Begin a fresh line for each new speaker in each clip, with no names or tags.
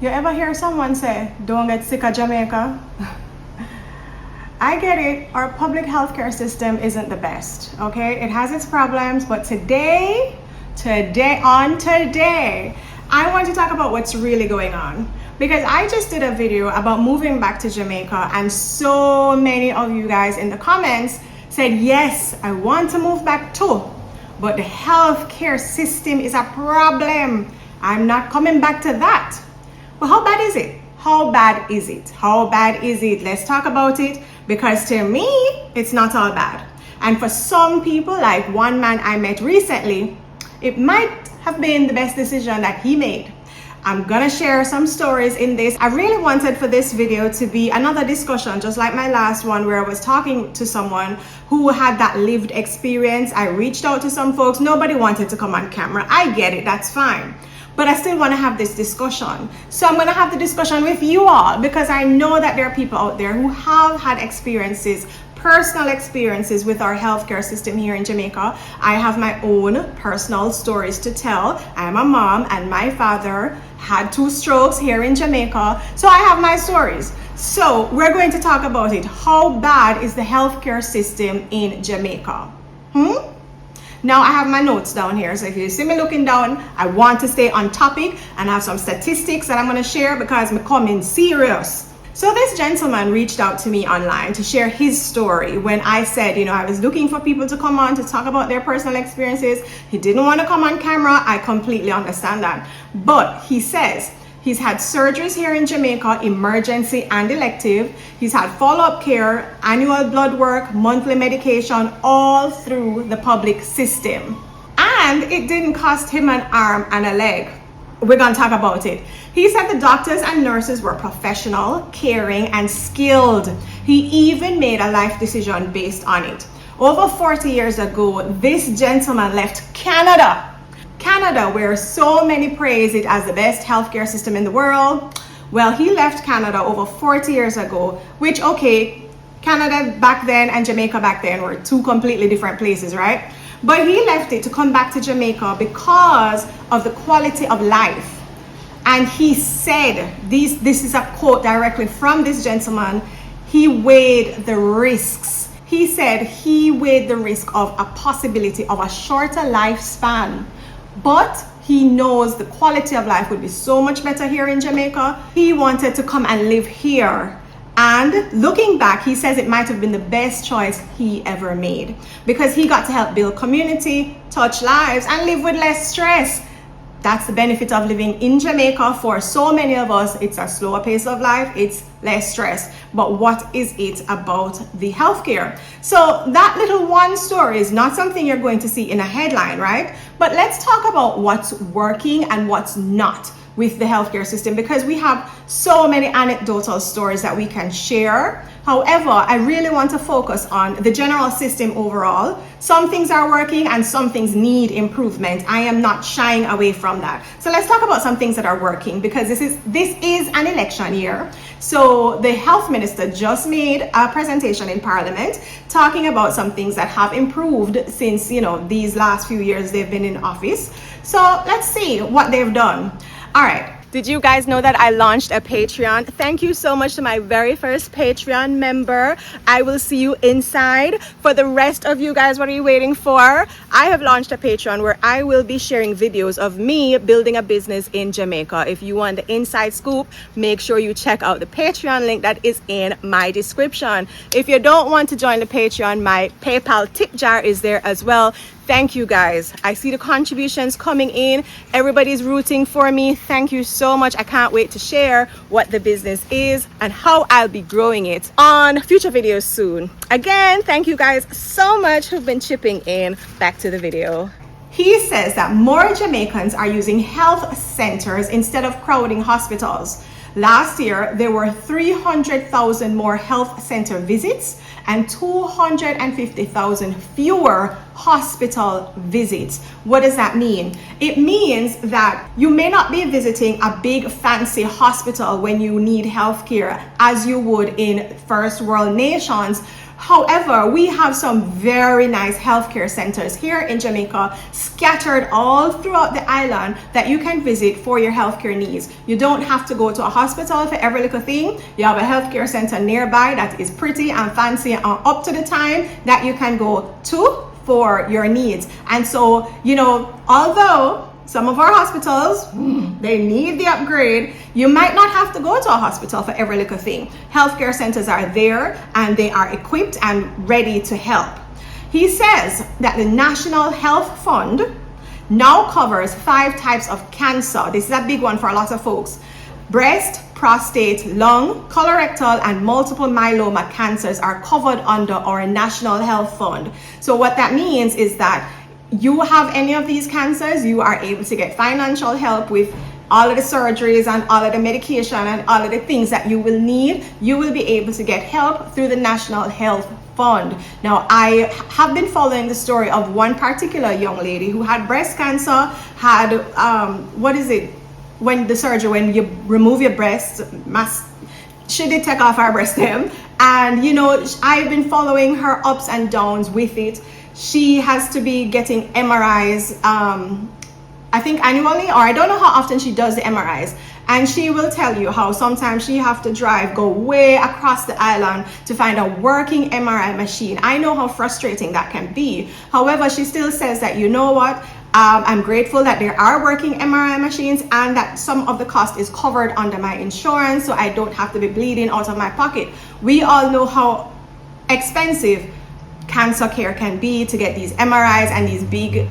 You ever hear someone say, don't get sick of Jamaica? I get it, our public healthcare system isn't the best, okay? It has its problems, but today, I want to talk about what's really going on. Because I just did a video about moving back to Jamaica, and so many of you guys in the comments said, yes, I want to move back too, but the healthcare system is a problem. I'm not coming back to that. Well, how bad is it? How bad is it? How bad is it? Let's talk about it, because to me, it's not all bad. And for some people, like one man I met recently, it might have been the best decision that he made. I'm gonna share some stories in this. I really wanted for this video to be another discussion, just like my last one, where I was talking to someone who had that lived experience. I reached out to some folks. Nobody wanted to come on camera. I get it, that's fine. But I still want to have this discussion. So I'm going to have the discussion with you all, because I know that there are people out there who have had experiences, personal experiences with our healthcare system here in Jamaica. I have my own personal stories to tell. I'm a mom, and my father had 2 strokes here in Jamaica. So I have my stories. So we're going to talk about it. How bad is the healthcare system in Jamaica? Now I have my notes down here, so if you see me looking down, I want to stay on topic and have some statistics that I'm going to share, because I'm coming serious. So this gentleman reached out to me online to share his story when I said, I was looking for people to come on to talk about their personal experiences. He didn't want to come on camera. I completely understand that. But he says he's had surgeries here in Jamaica, emergency and elective. He's had follow-up care, annual blood work, monthly medication, all through the public system. And it didn't cost him an arm and a leg. We're gonna talk about it. He said the doctors and nurses were professional, caring, and skilled. He even made a life decision based on it. Over 40 years ago, this gentleman left Canada, where so many praise it as the best healthcare system in the world. Well, he left Canada over 40 years ago, which, okay, Canada back then and Jamaica back then were 2 completely different places, right? But he left it to come back to Jamaica because of the quality of life. And he said, this is a quote directly from this gentleman, he weighed the risks. He said he weighed the risk of a possibility of a shorter lifespan, but he knows the quality of life would be so much better here in Jamaica. He wanted to come and live here. And looking back, he says it might have been the best choice he ever made, because he got to help build community, touch lives, and live with less stress. That's the benefit of living in Jamaica. For so many of us, it's a slower pace of life, it's less stress. But what is it about the healthcare? So that little one story is not something you're going to see in a headline, right? But let's talk about what's working and what's not with the healthcare system, because we have so many anecdotal stories that we can share. However, I really want to focus on the general system overall. Some things are working and some things need improvement. I am not shying away from that. So let's talk about some things that are working, because this is an election year. So the health minister just made a presentation in Parliament talking about some things that have improved since, these last few years they've been in office. So let's see what they've done. All right. Did you guys know that I launched a Patreon? Thank you so much to my very first Patreon member. I will see you inside. For the rest of you guys, what are you waiting for? I have launched a Patreon where I will be sharing videos of me building a business in Jamaica. If you want the inside scoop, make sure you check out the Patreon link that is in my description. If you don't want to join the Patreon, my PayPal tip jar is there as well. Thank you guys. I see the contributions coming in. Everybody's rooting for me. Thank you so much. I can't wait to share what the business is and how I'll be growing it on future videos soon. Again, thank you guys so much who've been chipping in. Back to the video. He says that more Jamaicans are using health centers instead of crowding hospitals. Last year, there were 300,000 more health center visits and 250,000 fewer hospital visits. What does that mean? It means that you may not be visiting a big fancy hospital when you need health care as you would in first world nations, However, we have some very nice healthcare centers here in Jamaica, scattered all throughout the island, that you can visit for your healthcare needs. You don't have to go to a hospital for every little thing. You have a healthcare center nearby that is pretty and fancy and up to the time that you can go to for your needs. And so, although some of our hospitals, they need the upgrade, you might not have to go to a hospital for every little thing. Healthcare centers are there and they are equipped and ready to help. He says that the National Health Fund now covers 5 types of cancer. This is a big one for a lot of folks. Breast, prostate, lung, colorectal, and multiple myeloma cancers are covered under our National Health Fund. So what that means is that you have any of these cancers, you are able to get financial help with all of the surgeries and all of the medication and all of the things that you will need. You will be able to get help through the National Health Fund. Now, I have been following the story of one particular young lady who had breast cancer, had, when you remove your breast, she did take off her breast stem. And, I've been following her ups and downs with it. She has to be getting MRIs, I think annually, or I don't know how often she does the MRIs. And she will tell you how sometimes she have to go way across the island to find a working MRI machine. I know how frustrating that can be. However, she still says that, I'm grateful that there are working MRI machines and that some of the cost is covered under my insurance, so I don't have to be bleeding out of my pocket. We all know how expensive cancer care can be, to get these MRIs and these big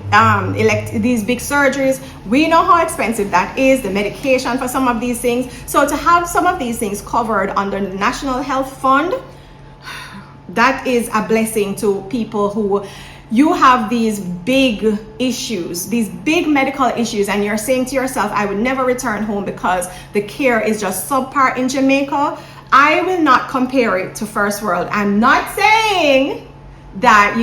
surgeries. We know how expensive that is, the medication for some of these things. So to have some of these things covered under the National Health Fund, that is a blessing to people who, you have these big issues, these big medical issues, and you're saying to yourself, I would never return home because the care is just subpar in Jamaica. I will not compare it to first world. I'm not saying that,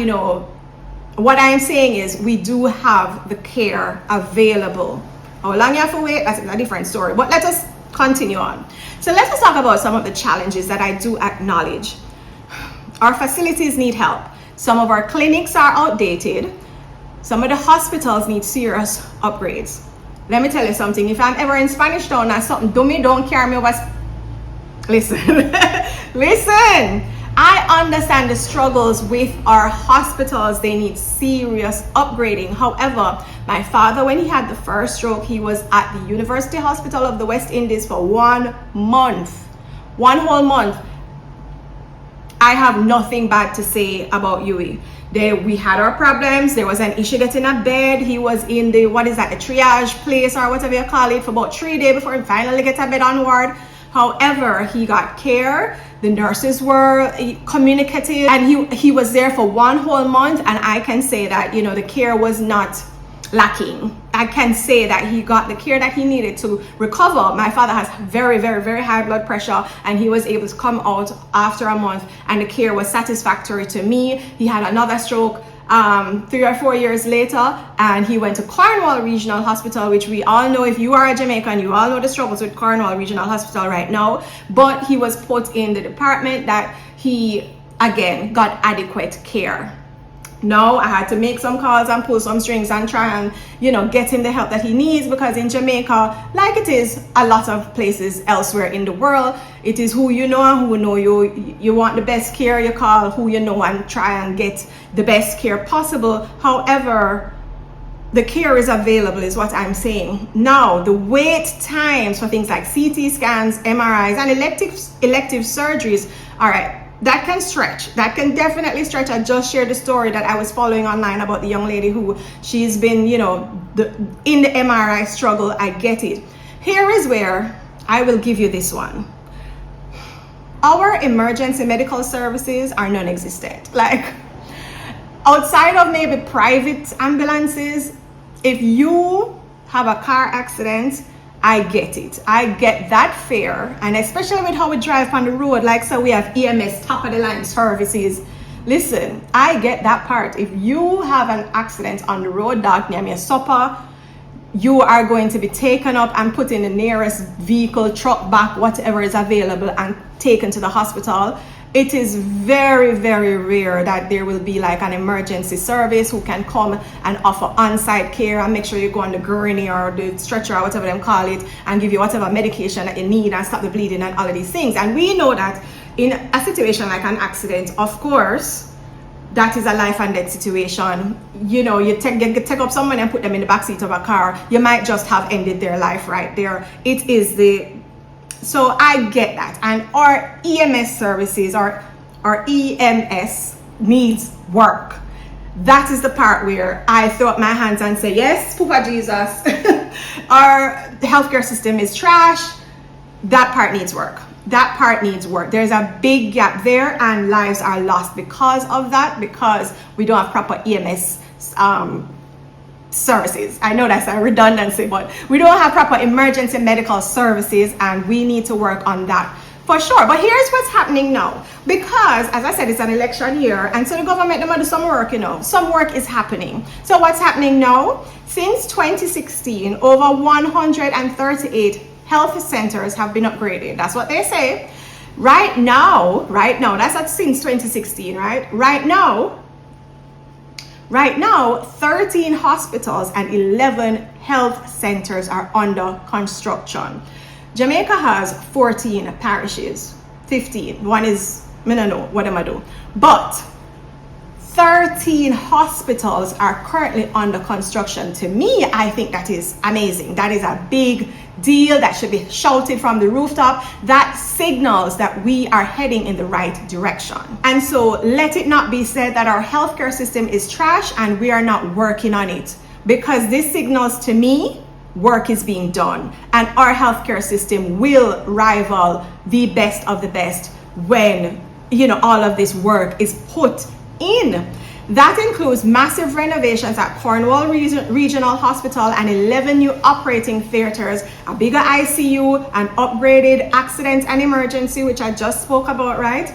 what I am saying is we do have the care available. How long you have to wait, that's a different story. But let us continue on. So let us talk about some of the challenges that I do acknowledge. Our facilities need help. Some of our clinics are outdated. Some of the hospitals need serious upgrades. Let me tell you something. If I'm ever in Spanish Town and something don't carry me over. Listen, listen. I understand the struggles with our hospitals. They need serious upgrading. However, my father, when he had the first stroke, he was at the University Hospital of the West Indies for 1 month, 1 whole month. I have nothing bad to say about Yui. We had our problems. There was an issue getting a bed. He was in the, a triage place or whatever you call it, for about 3 days before he finally get a bed on ward. However, he got care. The nurses were communicative, and he was there for 1 whole month. And I can say that, the care was not lacking. I can say that he got the care that he needed to recover. My father has very, very, very high blood pressure, and he was able to come out after a month, and the care was satisfactory to me. He had another stroke 3 or 4 years later, and he went to Cornwall Regional Hospital, which we all know, if you are a Jamaican, you all know the struggles with Cornwall Regional Hospital right now. But he was put in the department that he, again, got adequate care. Now I had to make some calls and pull some strings and try and, get him the help that he needs, because in Jamaica, like it is a lot of places elsewhere in the world, it is who you know and who know you. You want the best care, you call who you know and try and get the best care possible. However, the care is available is what I'm saying. Now, the wait times for things like CT scans, MRIs, and elective surgeries, all right, that can stretch. That can definitely stretch. I just shared the story that I was following online about the young lady who she's been, in the MRI struggle. I get it. Here is where I will give you this one. Our emergency medical services are non-existent. Like, outside of maybe private ambulances, if you have a car accident, I get it. I get that fear. And especially with how we drive on the road, like, so we have EMS top of the line services. Listen, I get that part. If you have an accident on the road, dog, near me a supper, you are going to be taken up and put in the nearest vehicle, truck, back, whatever is available, and taken to the hospital. It is very, very rare that there will be like an emergency service who can come and offer on-site care and make sure you go on the gurney or the stretcher or whatever they call it and give you whatever medication that you need and stop the bleeding and all of these things. And we know that in a situation like an accident, of course, that is a life and death situation. You know, you take up someone and put them in the backseat of a car, you might just have ended their life right there. It is so I get that. And our EMS services, our EMS needs work. That is the part where I throw up my hands and say, yes, Papa Jesus, our healthcare system is trash. That part needs work. That part needs work. There's a big gap there, and lives are lost because of that, because we don't have proper EMS services. I know that's a redundancy, but we don't have proper emergency medical services, and we need to work on that for sure. But here's what's happening now, because as I said, it's an election year, and so the government might do some work, you know, some work is happening. So what's happening now? Since 2016, over 138 health centers have been upgraded. That's what they say. Right now, that's not since 2016, right? Right now, 13 hospitals and 11 health centers are under construction. Jamaica has 14 parishes, 15. One is, I don't know, what am I do? But 13 hospitals are currently under construction. To me, I think that is amazing. That is a big deal. That should be shouted from the rooftop. That signals that we are heading in the right direction. And so let it not be said that our healthcare system is trash and we are not working on it, because this signals to me work is being done, and our healthcare system will rival the best of the best when, you know, all of this work is put in. That includes massive renovations at Cornwall Regional Hospital and 11 new operating theaters, a bigger ICU, an upgraded accident and emergency, which I just spoke about, right?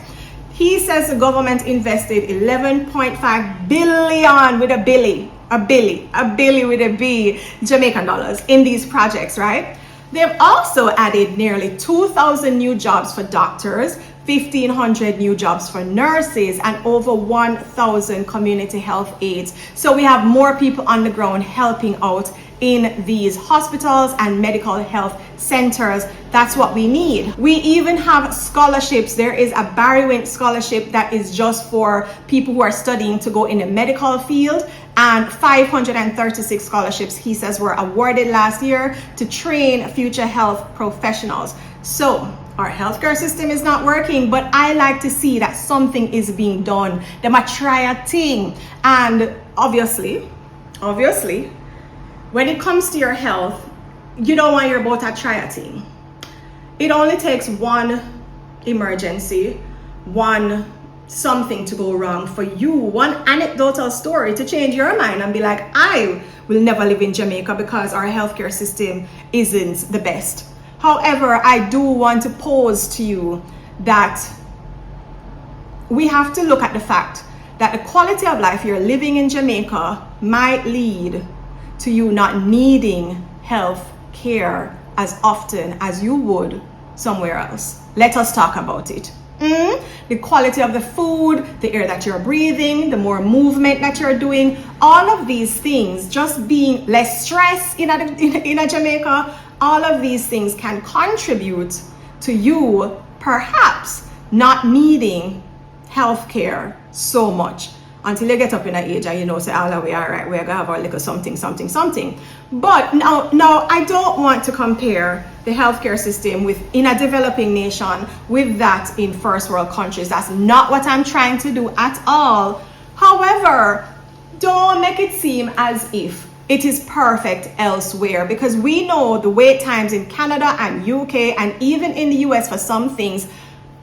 He says the government invested 11.5 billion with a billy with a B, Jamaican dollars in these projects, right? They've also added nearly 2,000 new jobs for doctors, 1,500 new jobs for nurses, and over 1,000 community health aides. So we have more people on the ground helping out in these hospitals and medical health centers. That's what we need. We even have scholarships. There is a Barry Wint scholarship that is just for people who are studying to go in the medical field, and 536 scholarships, he says, were awarded last year to train future health professionals. So our healthcare system is not working, but I like to see that something is being done. They might try a thing. And obviously, when it comes to your health, you don't want your about to try a thing. It only takes one emergency, one something to go wrong for you, one anecdotal story to change your mind and be like, I will never live in Jamaica because our healthcare system isn't the best. However, I do want to pose to you that we have to look at the fact that the quality of life you're living in Jamaica might lead to you not needing health care as often as you would somewhere else. Let us talk about it. The quality of the food, the air that you're breathing, the more movement that you're doing, all of these things, just being less stress in a Jamaica, all of these things can contribute to you perhaps not needing healthcare so much until you get up in an age and you know, say, all we are right, we're gonna have our little something. But now I don't want to compare the healthcare system in a developing nation with that in first world countries. That's not what I'm trying to do at all. However, don't make it seem as if it is perfect elsewhere, because we know the wait times in Canada and UK and even in the US for some things,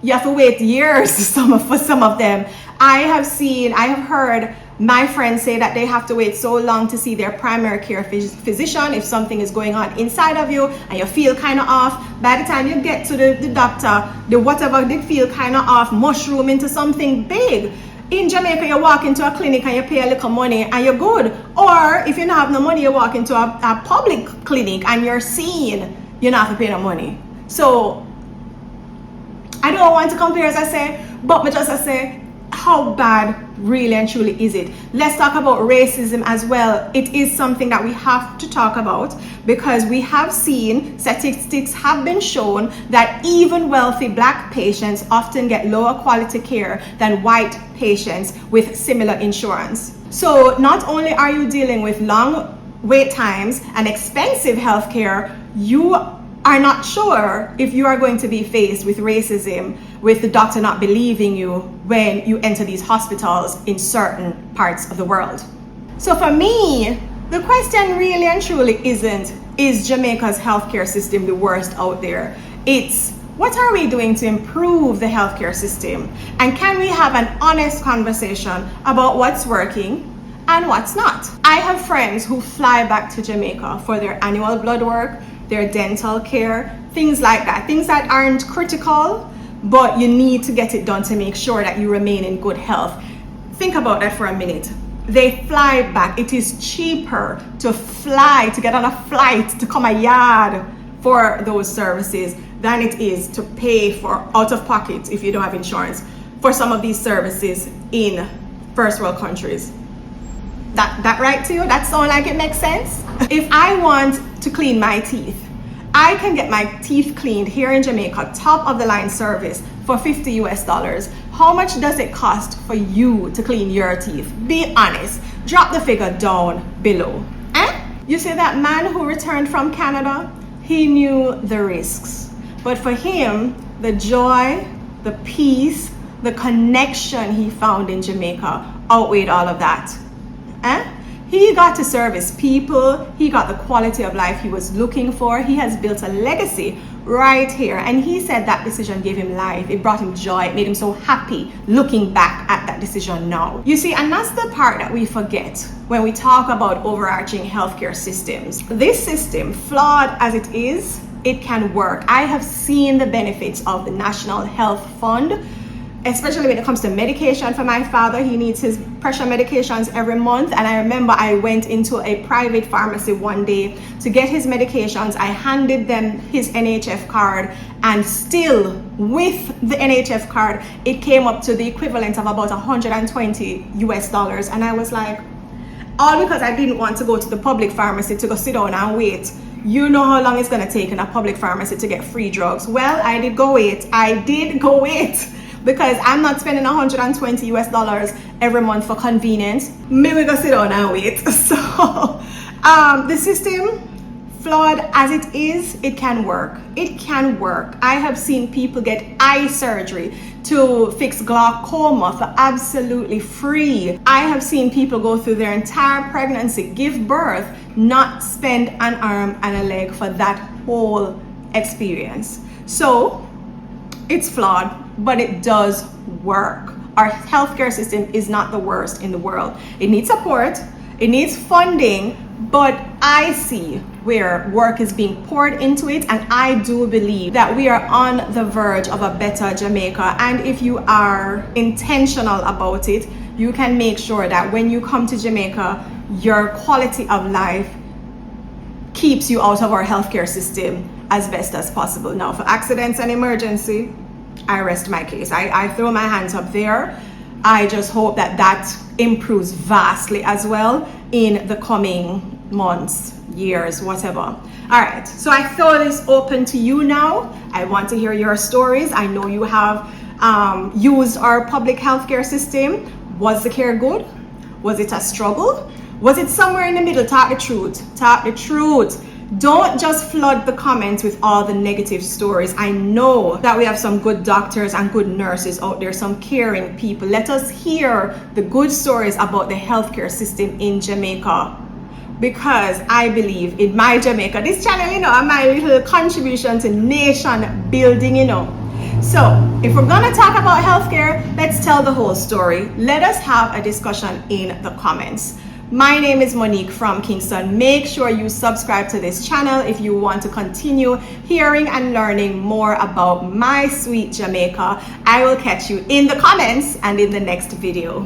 you have to wait years for some of them. I have heard my friends say that they have to wait so long to see their primary care physician if something is going on inside of you and you feel kind of off. By the time you get to the doctor, whatever they feel kind of off, mushroom into something big. In Jamaica, you walk into a clinic and you pay a little money and you're good. Or if you don't have no money, you walk into a public clinic and you're seen, you don't have to pay no money. So I don't want to compare, as I say, But me just say, how bad really and truly is it? Let's talk about racism as well. It is something that we have to talk about, because we have seen statistics have been shown that even wealthy black patients often get lower quality care than white patients with similar insurance. So not only are you dealing with long wait times and expensive healthcare, you are not sure if you are going to be faced with racism, with the doctor not believing you when you enter these hospitals in certain parts of the world. So for me, the question really and truly isn't, is Jamaica's healthcare system the worst out there? It's, what are we doing to improve the healthcare system? And can we have an honest conversation about what's working and what's not? I have friends who fly back to Jamaica for their annual blood work, their dental care, things like that, things that aren't critical, but you need to get it done to make sure that you remain in good health. Think about that for a minute. They fly back. It is cheaper to fly, to get on a flight, to come a yard for those services than it is to pay for out of pocket, if you don't have insurance, for some of these services in first world countries. That right to you? That sound like it makes sense? If I want to clean my teeth, I can get my teeth cleaned here in Jamaica, top of the line service, for $50 US. How much does it cost for you to clean your teeth? Be honest. Drop the figure down below. You see that man who returned from Canada? He knew the risks. But for him, the joy, the peace, the connection he found in Jamaica outweighed all of that. He got to service people. He got the quality of life he was looking for. He has built a legacy right here. And he said that decision gave him life. It brought him joy. It made him so happy looking back at that decision now. You see, and that's the part that we forget when we talk about overarching healthcare systems. This system, flawed as it is, it can work. I have seen the benefits of the National Health Fund, especially when it comes to medication for my father. He needs his pressure medications every month, and I remember I went into a private pharmacy one day to get his medications. I handed them his NHF card, and still with the NHF card it came up to the equivalent of about $120 US, and I was like, all because I didn't want to go to the public pharmacy to go sit down and wait. You know how long it's going to take in a public pharmacy to get free drugs. Well, I did go wait because I'm not spending $120 US every month for convenience. Maybe go sit down and wait. So the system, flawed as it is, it can work. It can work. I have seen people get eye surgery to fix glaucoma for absolutely free. I have seen people go through their entire pregnancy, give birth, not spend an arm and a leg for that whole experience. So it's flawed, but it does work. Our healthcare system is not the worst in the world. It needs support, it needs funding, but I see where work is being poured into it, and I do believe that we are on the verge of a better Jamaica. And if you are intentional about it, you can make sure that when you come to Jamaica, your quality of life keeps you out of our healthcare system as best as possible. Now, for accidents and emergency, I rest my case. I throw my hands up there. I just hope that that improves vastly as well in the coming months, years, whatever. All right, so I throw this open to you now. I want to hear your stories. I know you have used our public healthcare system. Was the care good? Was it a struggle? Was it somewhere in the middle? Talk the truth. Talk the truth. Don't just flood the comments with all the negative stories. I know that we have some good doctors and good nurses out there, some caring people. Let us hear the good stories about the healthcare system in Jamaica, because I believe in my Jamaica, this channel, my little contribution to nation building, So if we're gonna talk about healthcare, let's tell the whole story. Let us have a discussion in the comments. My name is Monique from Kingston. Make sure you subscribe to this channel if you want to continue hearing and learning more about my sweet Jamaica. I will catch you in the comments and in the next video.